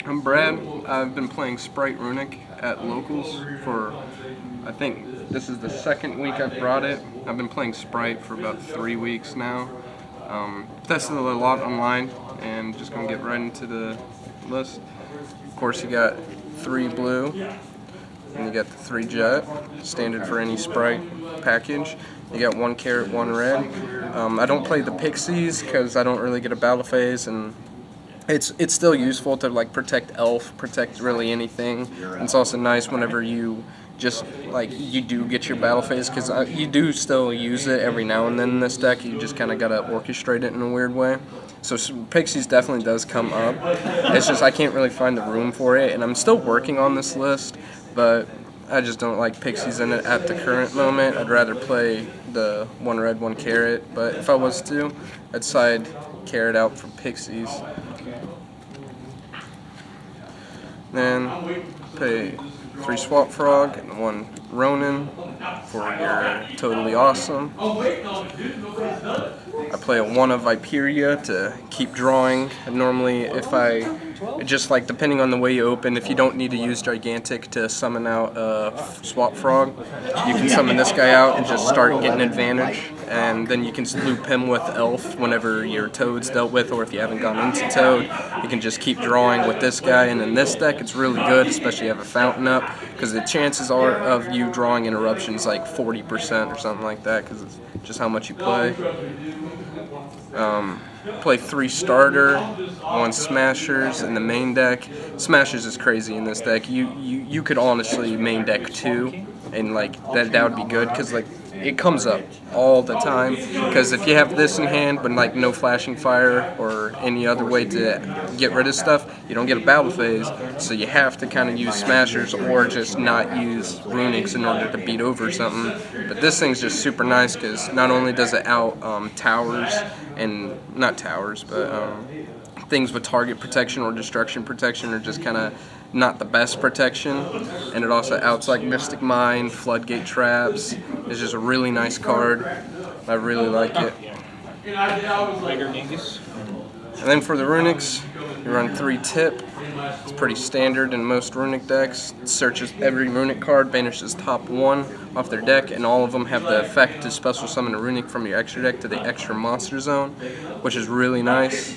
I'm Brad. I've been playing Spright Runick at locals for, I think this is the second week I've brought it. I've been playing Spright for about 3 weeks now. Tested a lot online and just gonna get right into the list. Of course, you got 3 blue and you got the 3 jet, standard for any Spright package. You got 1 carrot, 1 red. I don't play the pixies because I don't really get a battle phase, and it's still useful to like protect elf, protect really anything. And it's also nice whenever you just like you do get your battle phase, because you do still use it every now and then in this deck. You just kind of gotta orchestrate it in a weird way. So pixies definitely does come up. It's just I can't really find the room for it, and I'm still working on this list, but I just don't like pixies in it at the current moment. I'd rather play the 1 red, 1 carrot, but if I was to, I'd side carrot out for pixies. Then play 3 swap frog and 1 Ronin for your totally awesome. I play a 1 of Viperia to keep drawing. And normally, if I just like depending on the way you open, if you don't need to use gigantic to summon out a swap frog, you can summon this guy out and just start getting advantage. And then you can loop him with elf whenever your toad's dealt with, or if you haven't gone into toad, you can just keep drawing with this guy. And in this deck, it's really good, especially if you have a fountain up, because the chances are of you drawing interruptions like 40% or something like that, because it's just how much you play. Play 3 starter, 1 smashers in the main deck. Smashers is crazy in this deck. You could honestly main deck 2, and like that would be good, because like it comes up all the time. Because if you have this in hand but like no flashing fire or any other way to get rid of stuff, you don't get a battle phase. So you have to kind of use smashers or just not use Runicks in order to beat over something. But this thing's just super nice because not only does it out towers, and not towers, but things with target protection or destruction protection are just kind of not the best protection, and it also outs like Mystic Mine, Floodgate Traps. It's just a really nice card. I really like it. And then for the Runicks, you run 3 tip. It's pretty standard in most Runick decks. It searches every Runick card, banishes top 1 off their deck, and all of them have the effect to special summon a Runick from your extra deck to the extra monster zone, which is really nice.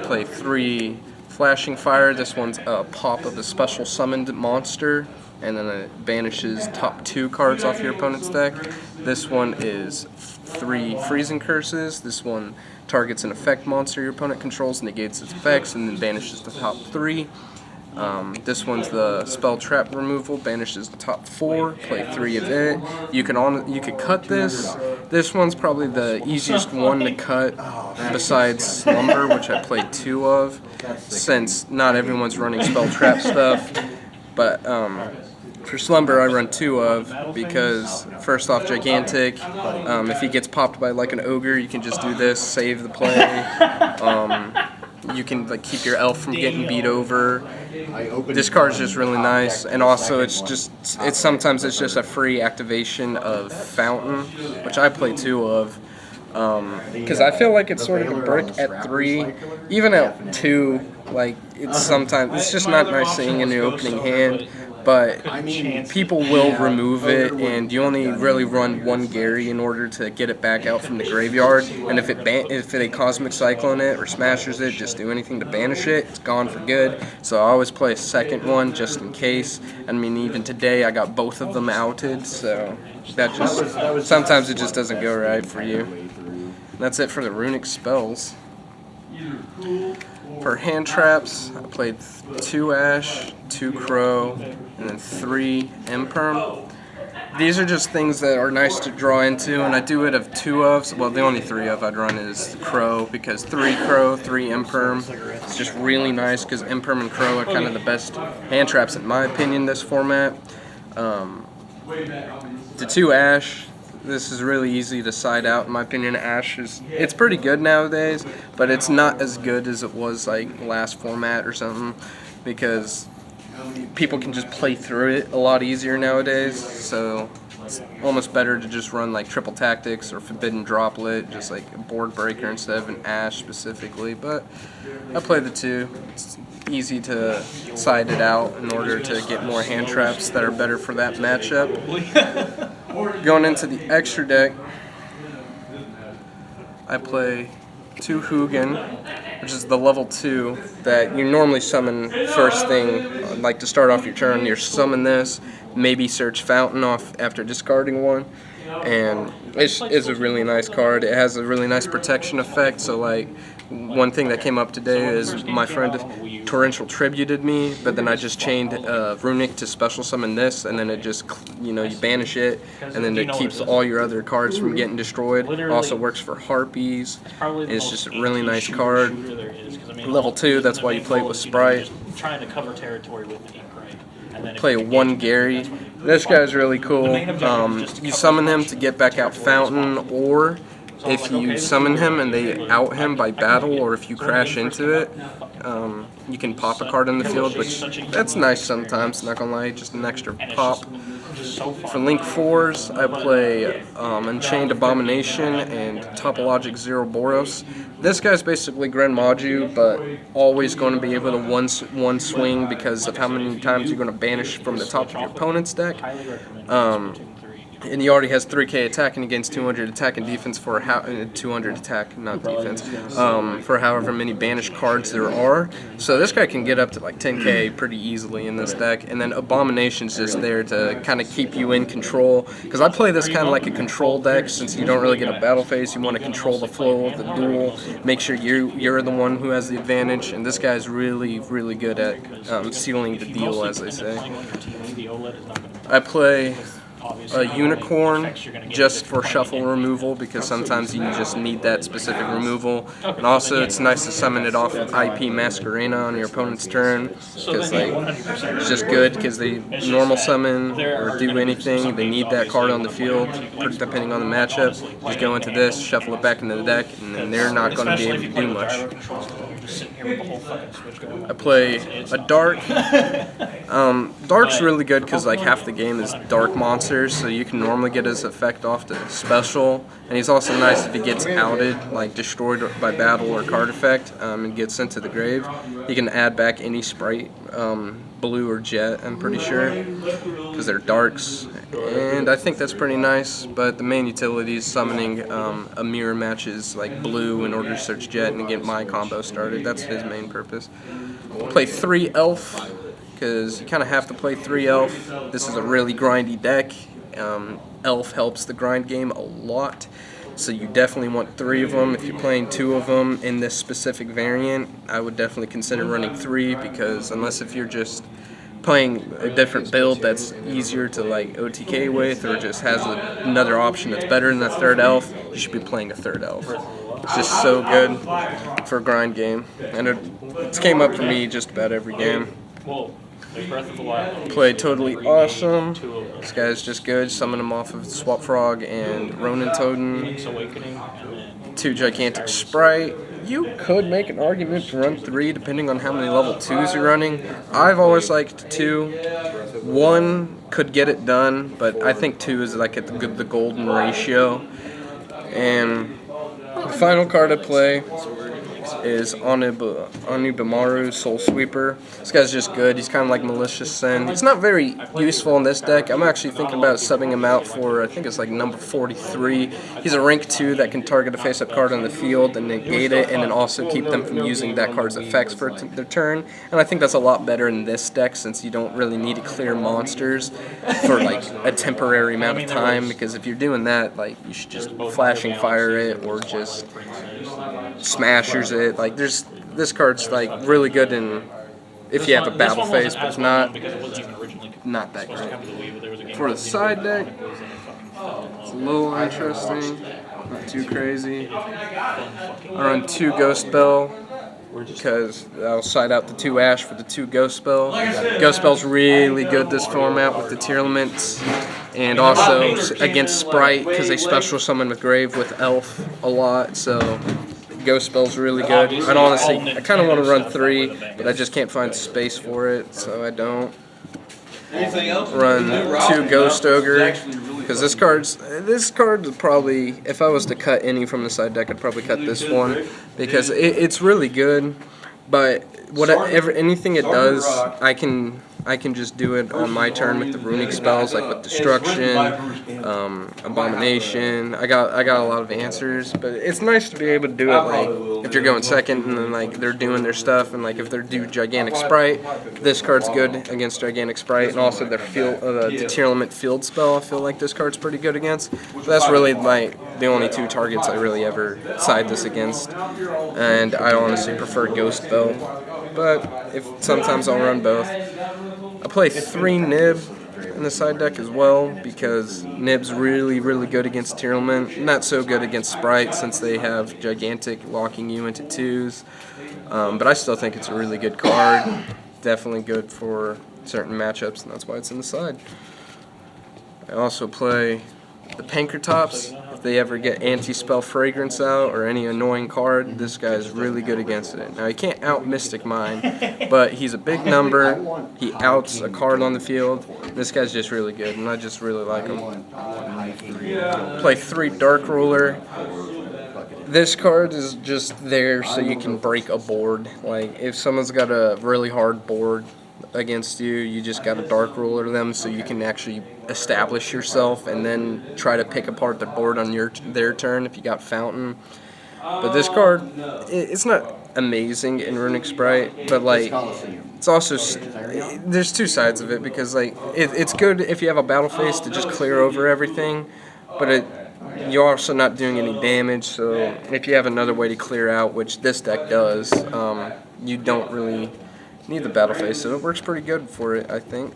Play 3 flashing fire. This one's a pop of the special summoned monster, and then it banishes top 2 cards off your opponent's deck. This one is 3 freezing curses. This one targets an effect monster your opponent controls, negates its effects, and then banishes the top 3. This one's the spell trap removal, banishes the top 4. Play 3 of it. You could cut this. This one's probably the easiest one to cut besides Slumber, which I played 2 of, since not everyone's running spell trap stuff. But for Slumber, I run 2 of, because first off, gigantic. If he gets popped by like an ogre, you can just do this, save the play. You can like keep your elf from getting beat over. This card is just really nice, and also sometimes it's just a free activation of Fountain, which I play 2 of. Because I feel like it's sort of a brick at 3, even at 2. Like it's just not nice seeing in the opening hand. But people will remove it, and you only really run 1 Gary in order to get it back out from the graveyard. And if they Cosmic Cyclone it or Smashers it, just do anything to banish it, it's gone for good. So I always play a second one just in case. I mean, even today I got both of them outed, so that just sometimes it just doesn't go right for you. And that's it for the Runick spells. For hand traps, I played 2 Ash, 2 Crow, and then 3 Imperm. These are just things that are nice to draw into, and I do it of 2 of. Well, the only 3 of I'd run is Crow, because 3 Crow, 3 Imperm. It's just really nice, because Imperm and Crow are kind of the best hand traps in my opinion this format. The 2 Ash, this is really easy to side out in my opinion. Ash it's pretty good nowadays, but it's not as good as it was like last format or something, because people can just play through it a lot easier nowadays. So it's almost better to just run like Triple Tactics or Forbidden Droplet, just like a board breaker instead of an Ash specifically. But I play the 2. It's easy to side it out in order to get more hand traps that are better for that matchup. Going into the extra deck, I play 2 Hugin, which is the level 2 that you normally summon first thing, like to start off your turn. You summon this, maybe search Fountain off after discarding one, and it's a really nice card. It has a really nice protection effect, so like one thing that came up today is my friend Torrential tributed me, but then I just chained Runick to special summon this, and then it just, you banish it, and then it keeps all your other cards from getting destroyed. Also works for Harpies. It's just a really nice card. Level 2, that's why you play it with Spright. Play 1 Gary. This guy's really cool. You summon him to get back out Fountain, or if you summon him and they out him by battle, or if you crash into it, you can pop a card in the field, which that's nice sometimes, not gonna lie, just an extra pop. For Link 4s, I play Unchained Abomination and Topologic Zero Boros. This guy's basically Grand Maju, but always going to be able to one swing because of how many times you're going to banish from the top of your opponent's deck. And he already has 3k attack and he gains 200 attack and defense for 200 attack, not defense, for however many banished cards there are. So this guy can get up to like 10k pretty easily in this deck. And then Abomination's just there to kind of keep you in control. Because I play this kind of like a control deck, since you don't really get a battle phase. You want to control the flow of the duel, make sure you're the one who has the advantage. And this guy's really, really good at sealing the deal, as they say. I play a Unicorn just for shuffle removal, because sometimes you just need that specific removal. And also it's nice to summon it off with IP Masquerena on your opponent's turn, because it's just good because they normal summon or do anything. They need that card on the field depending on the matchup. Just go into this, shuffle it back into the deck, and then they're not going to be able to do much. I play a Dark. Dark's really good because like half the game is Dark monsters, so you can normally get his effect off the special. And he's also nice if he gets outed, like destroyed by battle or card effect, and gets sent to the grave. You can add back any Sprite, blue or jet, I'm pretty sure, because they're Darks. And I think that's pretty nice, but the main utility is summoning a mirror matches like blue in order to search jet and get my combo started. That's his main purpose. Play 3 Elf, because you kind of have to play 3 Elf. This is a really grindy deck. Elf helps the grind game a lot, so you definitely want 3 of them. If you're playing 2 of them in this specific variant, I would definitely consider running 3, because unless if you're just playing a different build that's easier to like OTK with, or just has another option that's better than the 3rd Elf, you should be playing a 3rd Elf. It's just so good for a grind game, and it's came up for me just about every game. Play Totally Awesome. This guy's just good. Summon him off of Swap Frog and Ronin Totem. 2 Gigantic Sprite. You could make an argument to run 3 depending on how many level 2s you're running. I've always liked 2. 1 could get it done, but I think 2 is like at the golden ratio. And the final card I play is Onibamaru, Soul Sweeper. This guy's just good. He's kind of like Malicious Sin. He's not very useful in this deck. I'm actually thinking about subbing him out for, I think it's like number 43. He's a rank 2 that can target a face-up card on the field and negate it, and then also keep them from using that card's effects for their turn. And I think that's a lot better in this deck, since you don't really need to clear monsters for like a temporary amount of time, because if you're doing that, like, you should just flashing fire it or just smashers it. Like, this card's like really good in if you have a battle phase, but it's not that great. For the side deck, it's a little interesting, not too crazy. I run 2 Ghost Bell, because I'll side out the 2 Ash for the 2 Ghost Spell. Ghost Spell's really good this format with the tier elements, and also against Sprite, because they special summon with Grave with Elf a lot, so Ghost Spell's really good. And honestly, I kind of want to run 3, but I just can't find space for it, so I don't. Run 2 Ghost Ogre, because this card is probably, if I was to cut any from the side deck, I'd probably cut this one, because it's really good. But anything it does, I can just do it on my turn with the runic spells, like with Destruction, Abomination. I got a lot of answers, but it's nice to be able to do it like if you're going second and then like they're doing their stuff, and like if they're do Gigantic Spright, this card's good against Gigantic Spright, and also their Deterrament Field spell. I feel like this card's pretty good against. So that's really like the only two targets I really ever side this against, and I honestly prefer Ghost Bell, but sometimes I'll run both. I play 3 Nib in the side deck as well because Nib's really good against Tearlament, not so good against Spright since they have Gigantic locking you into 2s, but I still think it's a really good card, definitely good for certain matchups, and that's why it's in the side. I also play the Pankratops. If they ever get Anti-Spell Fragrance out or any annoying card, this guy is really good against it. Now, he can't out Mystic Mine, but he's a big number. He outs a card on the field. This guy's just really good, and I just really like him. Play 3 Dark Ruler. This card is just there so you can break a board. Like, if someone's got a really hard board against you, you just got to Dark Ruler them so you can actually establish yourself and then try to pick apart the board on their turn if you got Fountain. But this card, it's not amazing in Runick Spright, but like it's also, there's two sides of it, because like it's good if you have a battle phase to just clear over everything, but you're also not doing any damage, so if you have another way to clear out, which this deck does, you don't really need the battle phase, so it works pretty good for it, I think.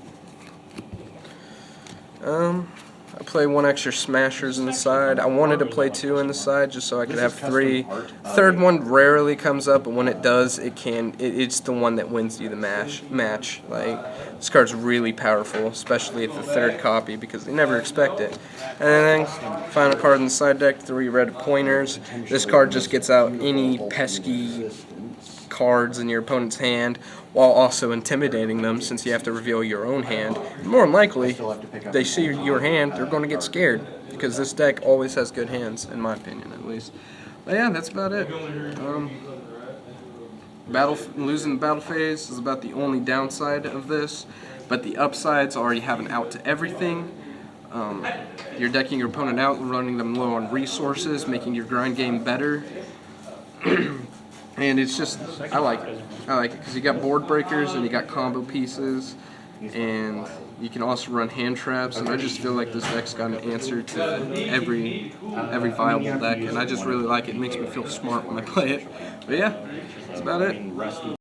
I play 1 extra Smashers in the side. I wanted to play 2 in the side just so I could have 3. Third one rarely comes up, but when it does, it's the one that wins you the match. Like, this card's really powerful, especially at the 3rd copy, because they never expect it. And then final card in the side deck, 3 red pointers. This card just gets out any pesky cards in your opponent's hand while also intimidating them, since you have to reveal your own hand. More than likely, if they see your hand, they're going to get scared, because this deck always has good hands, in my opinion at least. But yeah, that's about it. Losing the battle phase is about the only downside of this, but the upsides are you have an out to everything. You're decking your opponent out, running them low on resources, making your grind game better. And it's just, I like it. I like it because you got board breakers and you got combo pieces, and you can also run hand traps. And I just feel like this deck's got an answer to every viable deck, and I just really like it. It makes me feel smart when I play it. But yeah, that's about it.